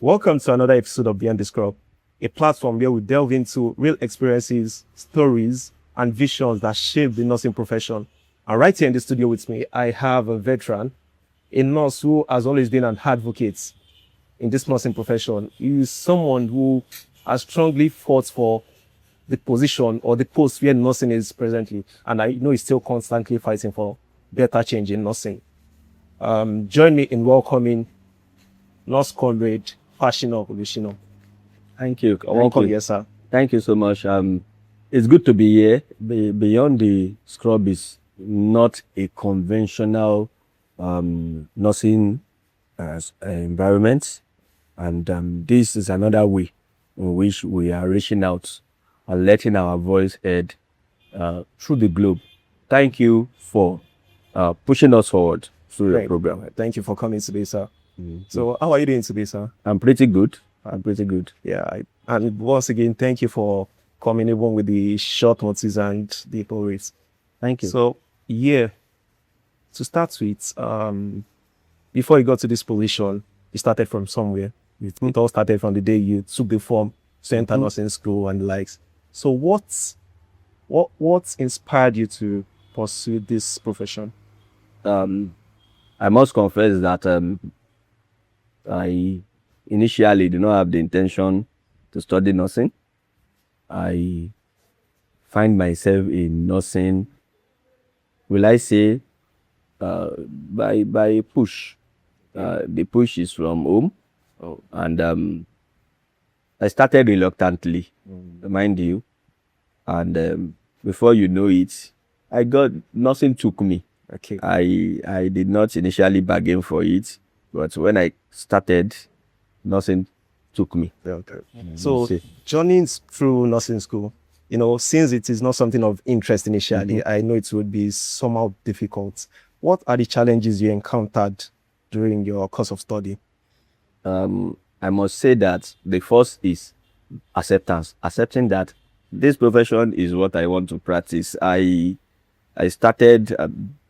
Welcome to another episode of Beyond the Scrub, a platform where we delve into real experiences, stories, and visions that shape the nursing profession. And right here in the studio with me, I have a veteran, a nurse who has always been an advocate in this nursing profession. He is someone who has strongly fought for the position or the post where nursing is presently. And I know he's still constantly fighting for better change in nursing. Join me in welcoming Nurse Comrade Fashina Olushina. Thank you. Welcome, yes, sir. Thank you so much. It's good to be here. Beyond the Scrub is not a conventional nursing environment, and this is another way in which we are reaching out and letting our voice heard through the globe. Thank you for pushing us forward through the program. Thank you for coming today, sir. So, how are you doing today, sir? I'm pretty good. Yeah, and once again, thank you for coming even with the short notice and the rates. Thank you. So, yeah, to start with, before you got to this position, you started from somewhere. It all started from the day you took the form to enter nursing school and the likes. So, what inspired you to pursue this profession? I must confess that I initially did not have the intention to study nursing. I find myself in nursing, will I say, by push. The push is from home, and I started reluctantly, mind you, and before you know it, nursing took me. Okay. I did not initially bargain for it, but when I started, nursing took me. Okay. So, journeying through nursing school, since it is not something of interest initially, I know it would be somehow difficult. What are the challenges you encountered during your course of study? I must say that the first is acceptance. Accepting that this profession is what I want to practice. I started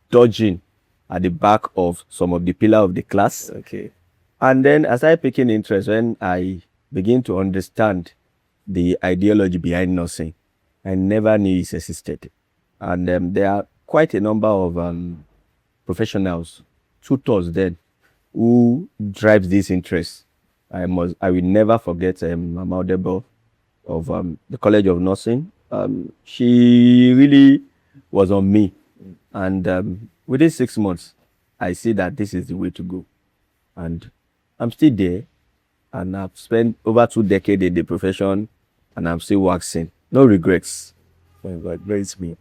dodging at the back of some of the pillars of the class. Okay. And then as I picking interest, when I begin to understand the ideology behind nursing, I never knew it existed. And there are quite a number of professionals, tutors then, who drives this interest. I will never forget Mama Odebo of the College of Nursing. She really was on me. And within 6 months, I see that this is the way to go. And I'm still there, and I've spent over 2 decades in the profession, and I'm still waxing. No regrets. Oh God, praise me.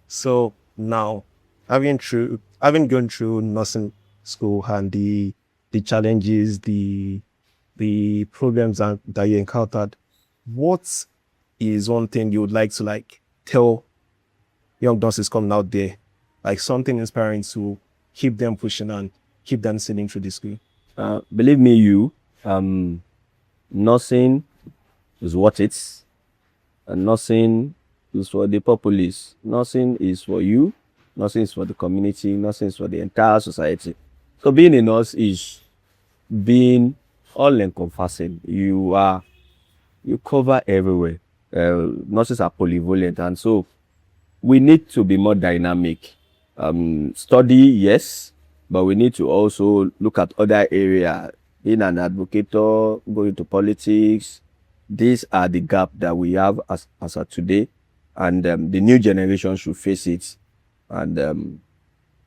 So now, having gone through nursing school and the challenges, the problems that you encountered, what is one thing you would like to tell young nurses coming out there, like something inspiring to keep them pushing and keep them sailing through the school? Believe me, nursing is what it's. Nursing is for the populace. Nursing is for you. Nursing is for the community. Nursing is for the entire society. So being a nurse is being all-encompassing. You cover everywhere. Nurses are polyvalent, and so we need to be more dynamic. Study, yes, but we need to also look at other areas. Being an advocate, go into politics. These are the gaps that we have as of today, and the new generation should face it, and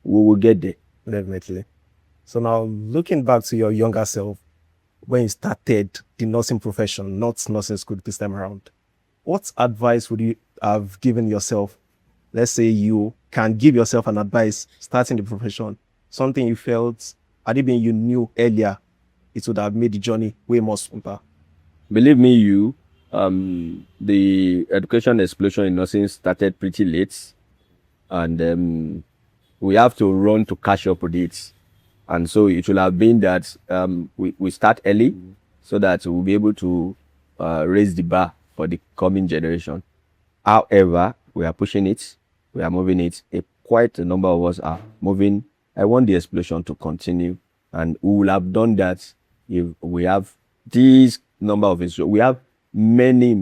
we will get there. Definitely. So now, looking back to your younger self, when you started the nursing profession, not nursing school this time around, what advice would you have given yourself? Let's say you can give yourself an advice starting the profession, something you felt, had it been you knew earlier, it would have made the journey way more smoother. Believe me, the education explosion in nursing started pretty late, and we have to run to catch up with it. And so it will have been that we start early so that we'll be able to raise the bar for the coming generation. However, we are pushing it, we are moving it. Quite a number of us are moving. I want the explosion to continue, and we will have done that if we have this number of institutions, we have many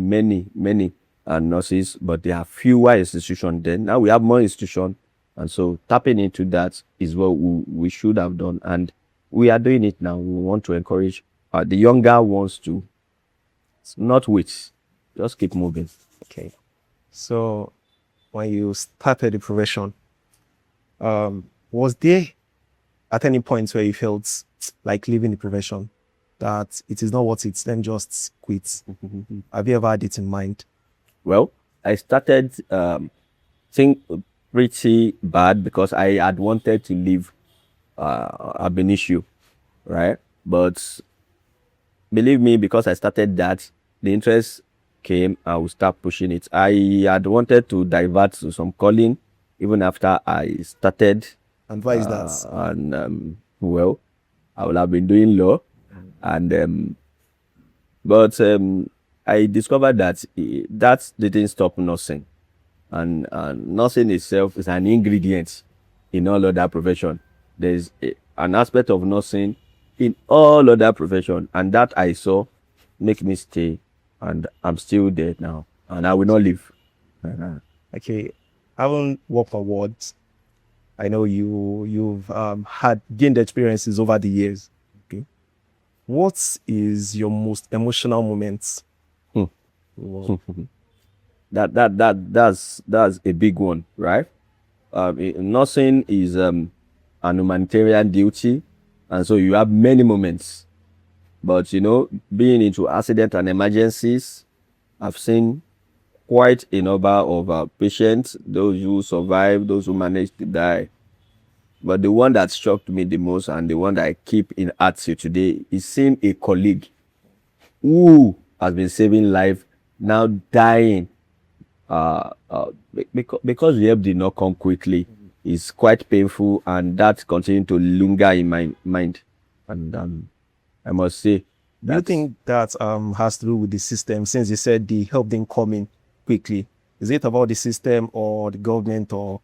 nurses, but there are fewer institutions then. Now we have more institutions, and so tapping into that is what we should have done, and we are doing it now. We want to encourage the younger ones to not wait, just keep moving. Okay. So when you started the profession, was there at any point where you felt like leaving the profession, that it is not worth it, then just quit? Have you ever had it in mind? Well, I started think pretty bad because I had wanted to leave ab initio, right? But believe me, because I started that, the interest came, I will start pushing it. I had wanted to divert to some calling even after I started. And why is that? And well, I would have been doing law, and but I discovered that that didn't stop nursing, and nursing itself is an ingredient in all other profession. There's an aspect of nursing in all other profession, and that I saw make me stay, and I'm still there now, and I will not leave. Okay, I haven't worked on wards. I know you've had gained experiences over the years. Okay, what is your most emotional moment? Wow. That's a big one, right? Nursing is an humanitarian duty, and so you have many moments. But you know, being into accident and emergencies, I've seen quite a number of patients, those who survive, those who manage to die. But the one that shocked me the most, and the one that I keep in heart till today, is seeing a colleague who has been saving life now dying because the help did not come quickly. It's quite painful, and that continues to linger in my mind. And I must say, Do you think that has to do with the system? Since you said the help didn't come in quickly, is it about the system or the government or?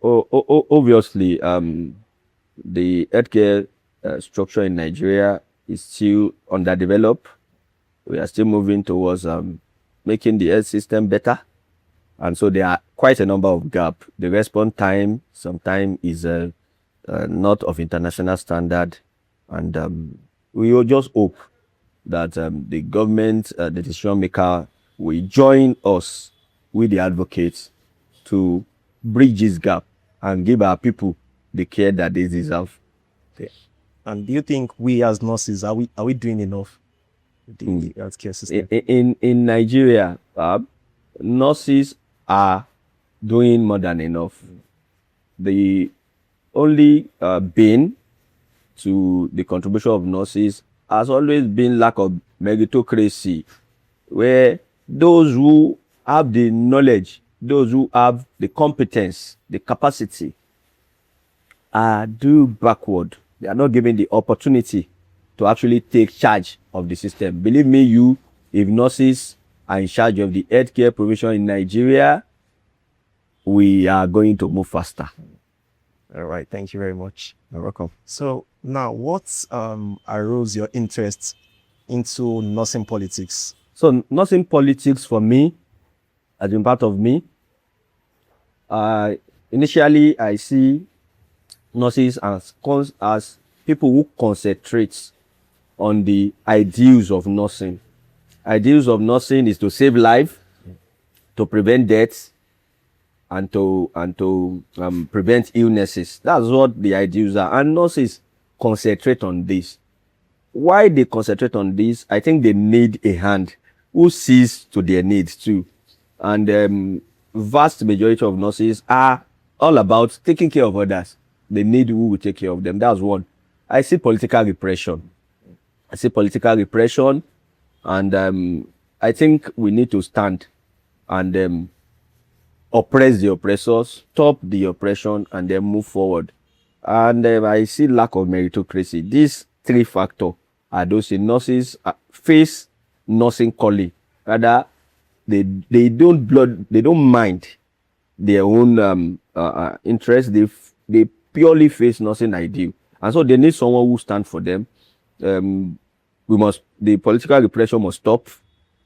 obviously, the healthcare structure in Nigeria is still underdeveloped. We are still moving towards making the health system better, and so there are quite a number of gaps. The response time sometimes is not of international standard, and we will just hope that the government, the decision maker, will join us with the advocates to bridge this gap and give our people the care that they deserve. Yeah. And do you think we as nurses are we doing enough with the healthcare system? In Nigeria, nurses are doing more than enough. The only bane to the contribution of nurses has always been lack of meritocracy, where those who have the knowledge, those who have the competence, the capacity, are due backward. They are not given the opportunity to actually take charge of the system. Believe me, if nurses are in charge of the healthcare provision in Nigeria, we are going to move faster. All right, thank you very much. You're welcome. So now, what arose your interest into nursing politics? So nursing politics for me has been part of me. Initially, I see nurses as people who concentrate on the ideals of nursing. Ideals of nursing is to save life, to prevent death, and to prevent illnesses. That's what the ideals are. And nurses concentrate on this. Why they concentrate on this? I think they need a hand who sees to their needs too. And vast majority of nurses are all about taking care of others. They need who will take care of them. That's one. I see political repression. And I think we need to stand and oppress the oppressors, stop the oppression, and then move forward. And I see lack of meritocracy. These three factors are those in nurses face nursing calling. Rather, they don't mind their own interests. They purely face nursing ideal, and so they need someone who stand for them. the political repression must stop,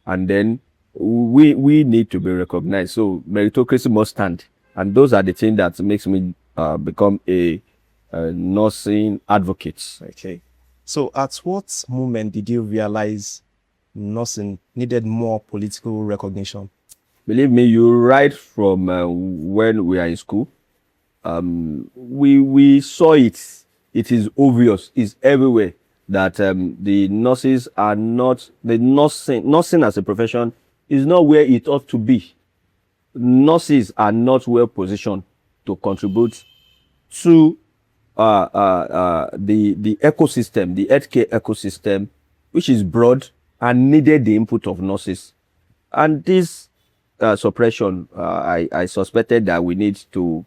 and then we need to be recognized. So meritocracy must stand, and those are the things that makes me become a nursing advocate. Okay. So at what moment did you realize nursing needed more political recognition? Believe me, you right from when we are in school, we saw it. It is obvious. It's everywhere that the nurses are not the nursing as a profession is not where it ought to be. Nurses are not well positioned to contribute to the ecosystem, the healthcare ecosystem, which is broad and needed the input of nurses. And this suppression, I suspected that we need to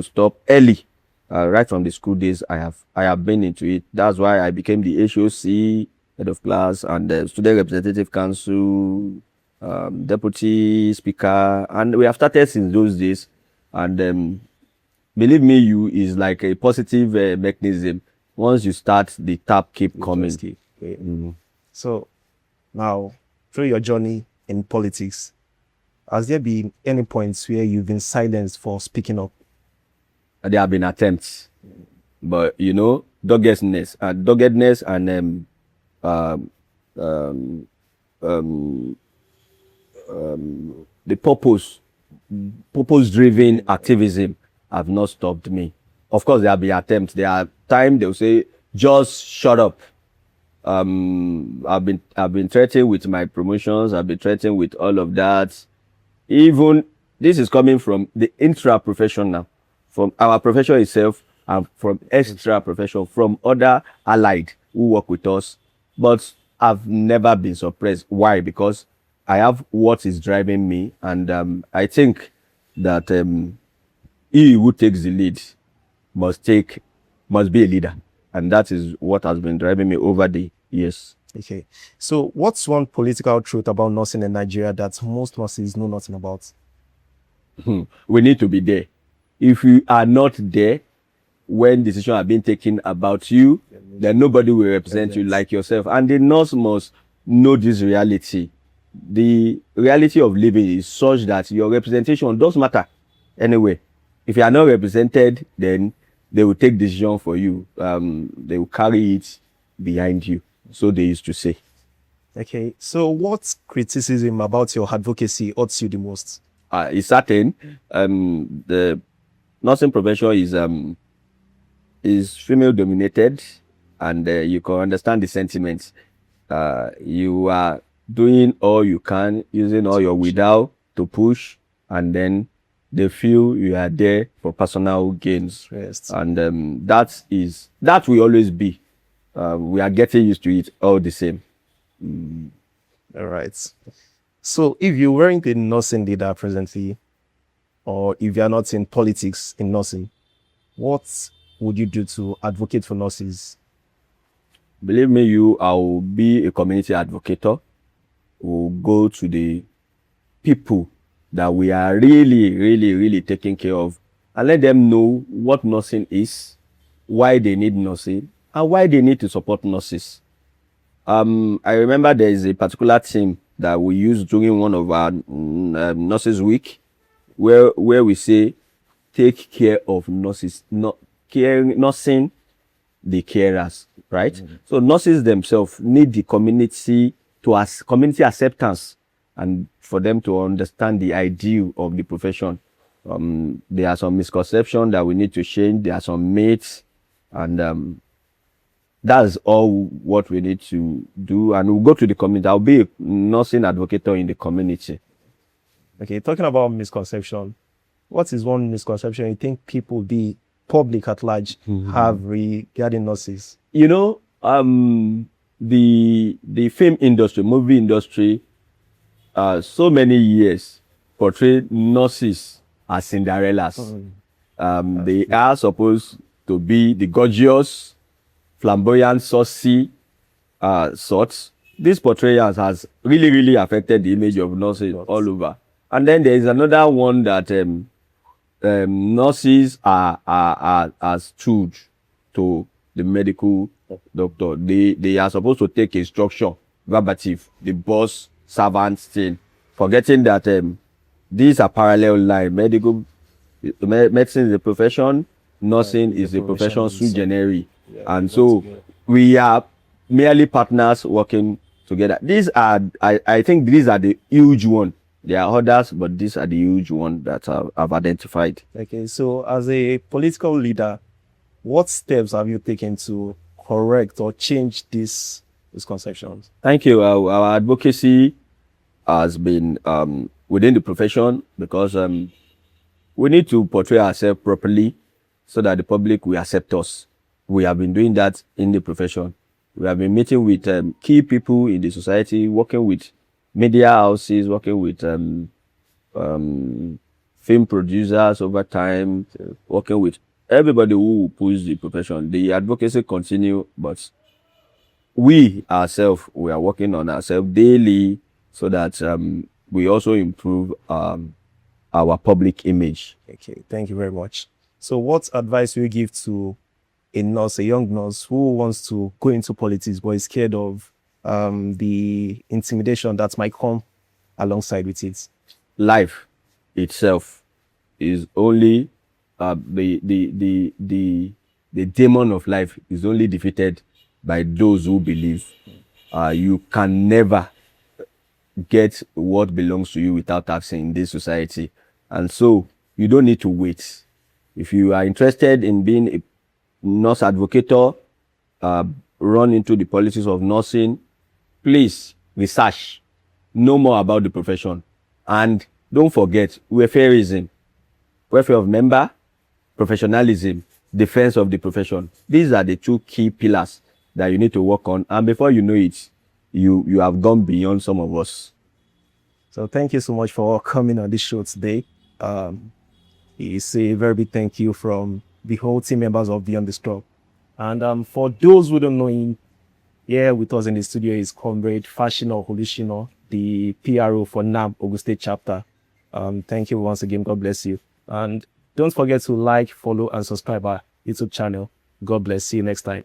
stop early, right from the school days. I have been into it. That's why I became the HOC, head of class, and the student representative council, deputy speaker, and we have started since those days. And believe me, you is like a positive mechanism. Once you start, the tap keep coming. So now, through your journey in politics, has there been any points where you've been silenced for speaking up? There have been attempts, but doggedness and the purpose-driven activism have not stopped me. Of course, there have been attempts. There are times they'll say, "Just shut up." I've been threatened with my promotions. I've been threatened with all of that. Even this is coming from the intra-professional, from our profession itself, and from extra-profession, from other allied who work with us. But I've never been suppressed. Why? Because I have what is driving me, and I think that he who takes the lead must be a leader, and that is what has been driving me over the years. Okay. So what's one political truth about nursing in Nigeria that most nurses know nothing about? We need to be there. If you are not there when decisions are being taken about you, then nobody will represent you like yourself. And the nurse must know this reality. The reality of living is such that your representation does matter. Anyway, if you are not represented, then they will take decision for you. They will carry it behind you. So they used to say. Okay. So what criticism about your advocacy hurts you the most? It's certain. The nursing profession is female dominated, and you can understand the sentiments. You are doing all you can, using all your without to push, and then they feel you are there for personal gains. Yes. And that will always be. We are getting used to it all the same. All right. So if you weren't a nursing leader presently, or if you're not in politics in nursing, what would you do to advocate for nurses? Believe me, I will be a community advocate. We'll go to the people that we are really, really, really taking care of and let them know what nursing is, why they need nursing, and why they need to support nurses. I remember there is a particular team that we use during one of our nurses week where we say, take care of nurses, nursing the carers, right? So nurses themselves need the community community acceptance and for them to understand the ideal of the profession. There are some misconceptions that we need to change. There are some myths, and that's all what we need to do. And we'll go to the community. I'll be a nursing advocate in the community. Okay, talking about misconception, what is one misconception you think people, the public at large, have regarding nurses? The film industry, movie industry, so many years portrayed nurses as Cinderellas. They are supposed to be the gorgeous, flamboyant, saucy sorts. This portrayal has really, really affected the image of nurses all over. And then there is another one that nurses are stood to the medical doctor. They are supposed to take instruction verbatim, the boss servant thing, forgetting that these are parallel line. Medicine is a profession, nursing is a profession sui generis, and so we are merely partners working together. These are, I think these are the huge one. There are others, but these are the huge one that I've identified. Okay, so as a political leader, what steps have you taken to correct or change these misconceptions? Thank you. Our advocacy has been within the profession, because we need to portray ourselves properly so that the public will accept us. We have been doing that in the profession. We have been meeting with key people in the society, working with media houses, working with film producers over time, working with everybody who push the profession. The advocacy continue, but we ourselves, we are working on ourselves daily so that we also improve our public image. Okay, thank you very much. So what advice will you give to a nurse, a young nurse who wants to go into politics but is scared of the intimidation that might come alongside with it? Life itself is only the demon of life is only defeated by those who believe. You can never get what belongs to you without asking in this society, and so you don't need to wait. If you are interested in being a nurse advocator, run into the politics of nursing, please research, know more about the profession, and don't forget welfareism, welfare of member, professionalism, defense of the profession. These are the two key pillars that you need to work on, and before you know it, you have gone beyond some of us. So thank you so much for coming on this show today. It's a very big thank you from the whole team members of Beyond the Straw. And for those who don't know him, here with us in the studio is Comrade Fashina Olushina, the PRO for Nannm Ogun State chapter. Thank you once again. God bless you. And don't forget to like, follow, and subscribe our YouTube channel. God bless. See you next time.